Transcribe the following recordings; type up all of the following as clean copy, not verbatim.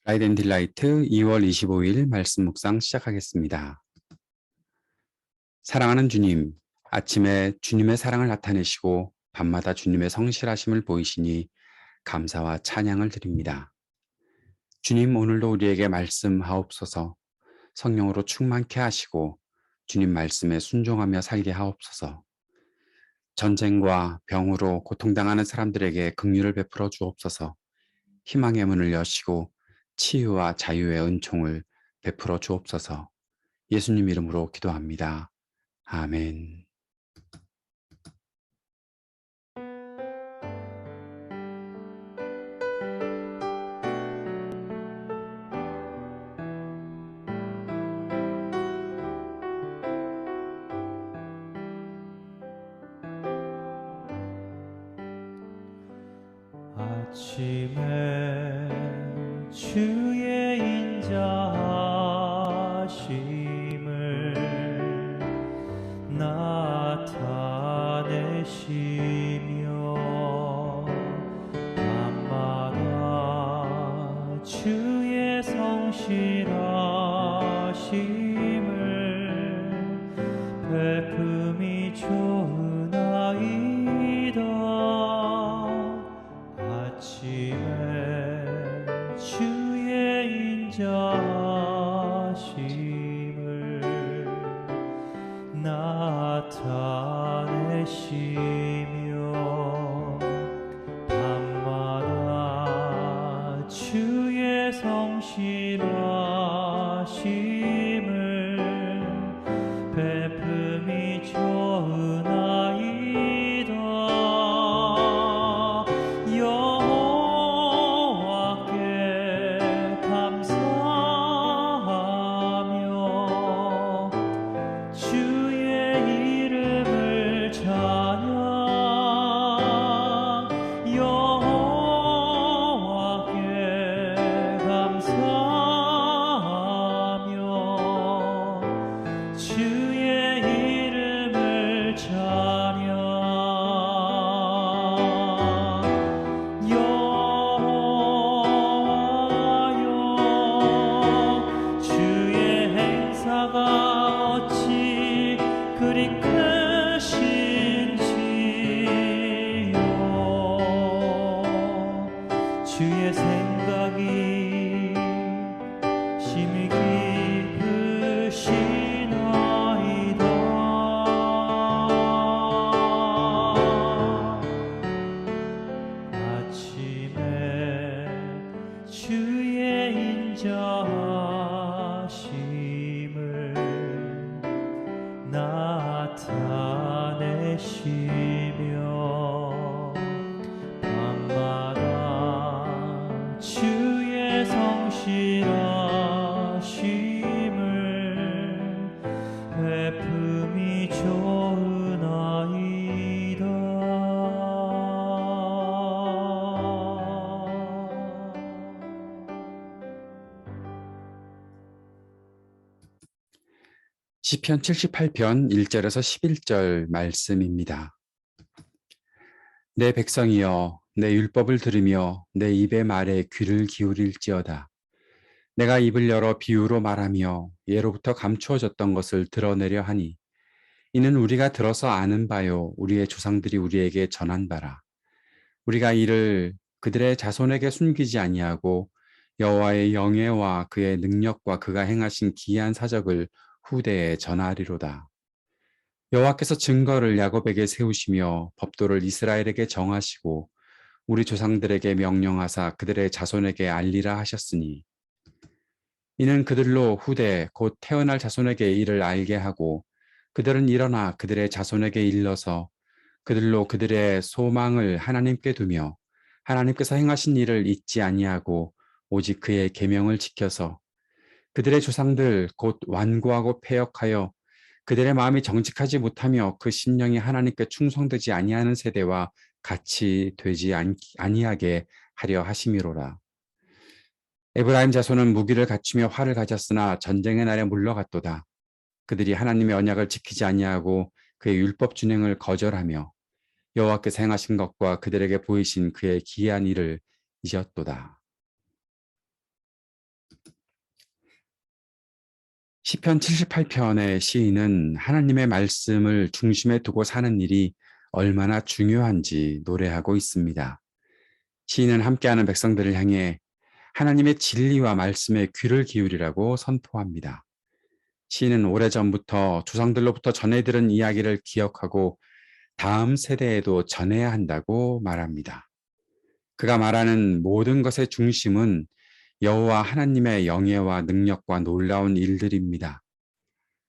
라이드 앤 딜라이트 2월 25일 말씀 묵상 시작하겠습니다. 사랑하는 주님, 아침에 주님의 사랑을 나타내시고 밤마다 주님의 성실하심을 보이시니 감사와 찬양을 드립니다. 주님, 오늘도 우리에게 말씀하옵소서. 성령으로 충만케 하시고 주님 말씀에 순종하며 살게 하옵소서. 전쟁과 병으로 고통당하는 사람들에게 긍휼을 베풀어 주옵소서. 희망의 문을 여시고 치유와 자유의 은총을 베풀어 주옵소서. 예수님 이름으로 기도합니다. 아멘. 아침에 주의 인자하심을 나타내시며 밤마다 주의 성실하심을 베품이 좋으나이다. 아침에 주의 인자하심을 나타내시며 밤마다 주의 성실하심을 베품이 좋으나이다. 여호와께 감사하며 주의 이름을 찬양. 여호와께 감사하며 주의 이름을 찬양. 여호와여, 주의 행사가 어찌 그리 크신지요. 주의 생각이 심히 깊으시나이다. 아침에 주의 인자하심을 나타내시며 밤마다 주의 성실하심을 베품이 좋으나이다. 시편 78편 1절에서 11절 말씀입니다. 내 백성이여, 내 율법을 들으며 내 입의 말에 귀를 기울일지어다. 내가 입을 열어 비유로 말하며 예로부터 감추어졌던 것을 드러내려 하니 이는 우리가 들어서 아는 바요, 우리의 조상들이 우리에게 전한 바라. 우리가 이를 그들의 자손에게 숨기지 아니하고 여호와의 영예와 그의 능력과 그가 행하신 기이한 사적을 후대에 전하리로다. 여호와께서 증거를 야곱에게 세우시며 법도를 이스라엘에게 정하시고 우리 조상들에게 명령하사 그들의 자손에게 알리라 하셨으니 이는 그들로 후대 곧 태어날 자손에게 이를 알게 하고 그들은 일어나 그들의 자손에게 일러서 그들로 그들의 소망을 하나님께 두며 하나님께서 행하신 일을 잊지 아니하고 오직 그의 계명을 지켜서 그들의 조상들 곧 완고하고 패역하여 그들의 마음이 정직하지 못하며 그 심령이 하나님께 충성되지 아니하는 세대와 같이 되지 아니하게 하려 하심이로라. 에브라임 자손은 무기를 갖추며 활을 가졌으나 전쟁의 날에 물러갔도다. 그들이 하나님의 언약을 지키지 아니하고 그의 율법 준행을 거절하며 여호와께서 행하신 것과 그들에게 보이신 그의 기이한 일을 잊었도다. 시편 78편의 시인은 하나님의 말씀을 중심에 두고 사는 일이 얼마나 중요한지 노래하고 있습니다. 시인은 함께하는 백성들을 향해 하나님의 진리와 말씀에 귀를 기울이라고 선포합니다. 시인은 오래전부터 조상들로부터 전해 들은 이야기를 기억하고 다음 세대에도 전해야 한다고 말합니다. 그가 말하는 모든 것의 중심은 여호와 하나님의 영예와 능력과 놀라운 일들입니다.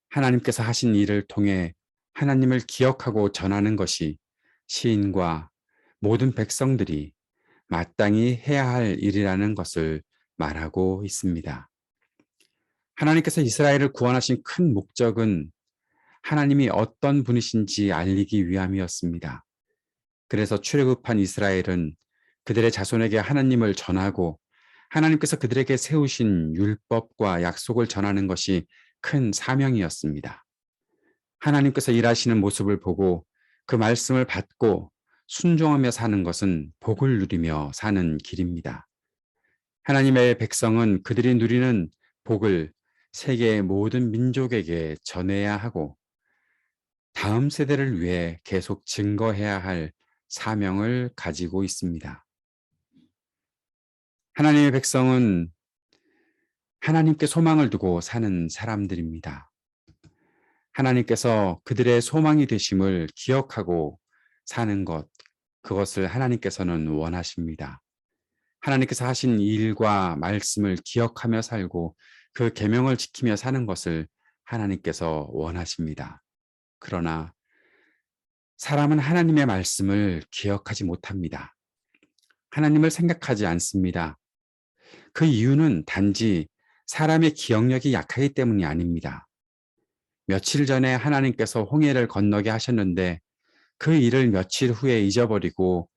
하나님께서 하신 일을 통해 하나님을 기억하고 전하는 것이 시인과 모든 백성들이 마땅히 해야 할 일이라는 것을 말하고 있습니다. 하나님께서 이스라엘을 구원하신 큰 목적은 하나님이 어떤 분이신지 알리기 위함이었습니다. 그래서 출애굽한 이스라엘은 그들의 자손에게 하나님을 전하고 하나님께서 그들에게 세우신 율법과 약속을 전하는 것이 큰 사명이었습니다. 하나님께서 일하시는 모습을 보고 그 말씀을 받고 순종하며 사는 것은 복을 누리며 사는 길입니다. 하나님의 백성은 그들이 누리는 복을 세계의 모든 민족에게 전해야 하고 다음 세대를 위해 계속 증거해야 할 사명을 가지고 있습니다. 하나님의 백성은 하나님께 소망을 두고 사는 사람들입니다. 하나님께서 그들의 소망이 되심을 기억하고 사는 것, 그것을 하나님께서는 원하십니다. 하나님께서 하신 일과 말씀을 기억하며 살고 그 계명을 지키며 사는 것을 하나님께서 원하십니다. 그러나 사람은 하나님의 말씀을 기억하지 못합니다. 하나님을 생각하지 않습니다. 그 이유는 단지 사람의 기억력이 약하기 때문이 아닙니다. 며칠 전에 하나님께서 홍해를 건너게 하셨는데 그 일을 며칠 후에 잊어버리고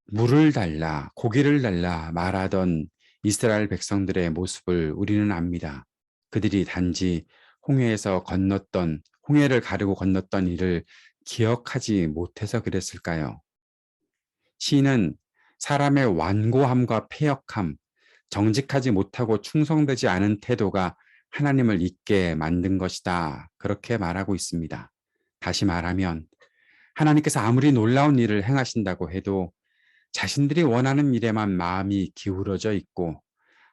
물을 달라, 고기를 달라 말하던 이스라엘 백성들의 모습을 우리는 압니다. 그들이 단지 홍해를 가르고 건넜던 일을 기억하지 못해서 그랬을까요? 시인은 사람의 완고함과 패역함, 정직하지 못하고 충성되지 않은 태도가 하나님을 잊게 만든 것이다. 그렇게 말하고 있습니다. 다시 말하면 하나님께서 아무리 놀라운 일을 행하신다고 해도 자신들이 원하는 일에만 마음이 기울어져 있고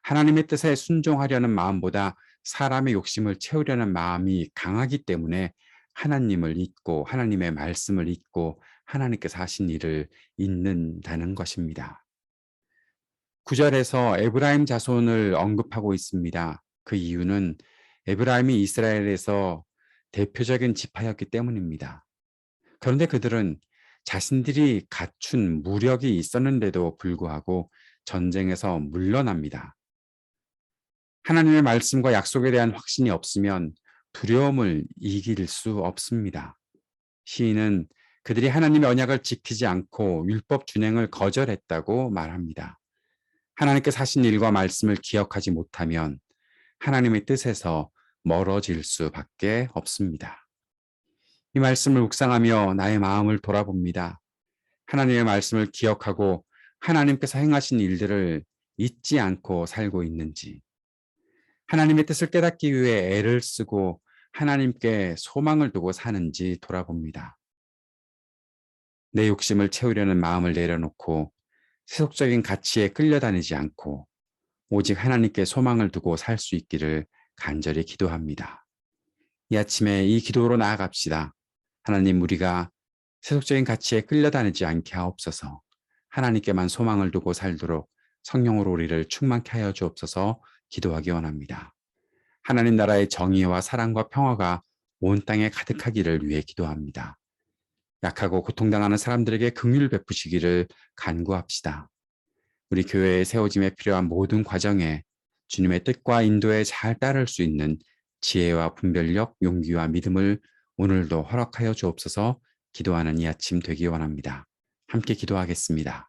하나님의 뜻에 순종하려는 마음보다 사람의 욕심을 채우려는 마음이 강하기 때문에 하나님을 잊고 하나님의 말씀을 잊고 하나님께서 하신 일을 잊는다는 것입니다. 9절에서 에브라임 자손을 언급하고 있습니다. 그 이유는 에브라임이 이스라엘에서 대표적인 지파였기 때문입니다. 그런데 그들은 자신들이 갖춘 무력이 있었는데도 불구하고 전쟁에서 물러납니다. 하나님의 말씀과 약속에 대한 확신이 없으면 두려움을 이길 수 없습니다. 시인은 그들이 하나님의 언약을 지키지 않고 율법 준행을 거절했다고 말합니다. 하나님께서 하신 일과 말씀을 기억하지 못하면 하나님의 뜻에서 멀어질 수밖에 없습니다. 이 말씀을 묵상하며 나의 마음을 돌아봅니다. 하나님의 말씀을 기억하고 하나님께서 행하신 일들을 잊지 않고 살고 있는지, 하나님의 뜻을 깨닫기 위해 애를 쓰고 하나님께 소망을 두고 사는지 돌아봅니다. 내 욕심을 채우려는 마음을 내려놓고 세속적인 가치에 끌려다니지 않고 오직 하나님께 소망을 두고 살 수 있기를 간절히 기도합니다. 이 아침에 이 기도로 나아갑시다. 하나님, 우리가 세속적인 가치에 끌려다니지 않게 하옵소서. 하나님께만 소망을 두고 살도록 성령으로 우리를 충만케 하여 주옵소서. 기도하기 원합니다. 하나님 나라의 정의와 사랑과 평화가 온 땅에 가득하기를 위해 기도합니다. 약하고 고통당하는 사람들에게 긍휼 베푸시기를 간구합시다. 우리 교회에 세워짐에 필요한 모든 과정에 주님의 뜻과 인도에 잘 따를 수 있는 지혜와 분별력, 용기와 믿음을 오늘도 허락하여 주옵소서. 기도하는 이 아침 되기 원합니다. 함께 기도하겠습니다.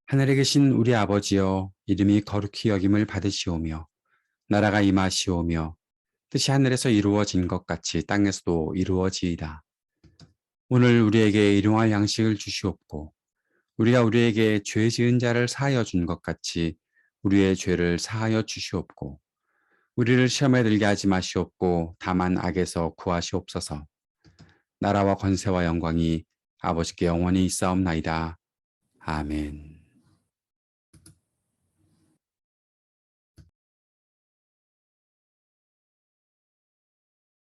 하늘에 계신 우리 아버지여, 이름이 거룩히 여김을 받으시오며 나라가 임하시오며 뜻이 하늘에서 이루어진 것 같이 땅에서도 이루어지이다. 오늘 우리에게 일용할 양식을 주시옵고 우리가 우리에게 죄 지은 자를 사하여 준 것 같이 우리의 죄를 사하여 주시옵고 우리를 시험에 들게 하지 마시옵고 다만 악에서 구하시옵소서. 나라와 권세와 영광이 아버지께 영원히 있사옵나이다. 아멘.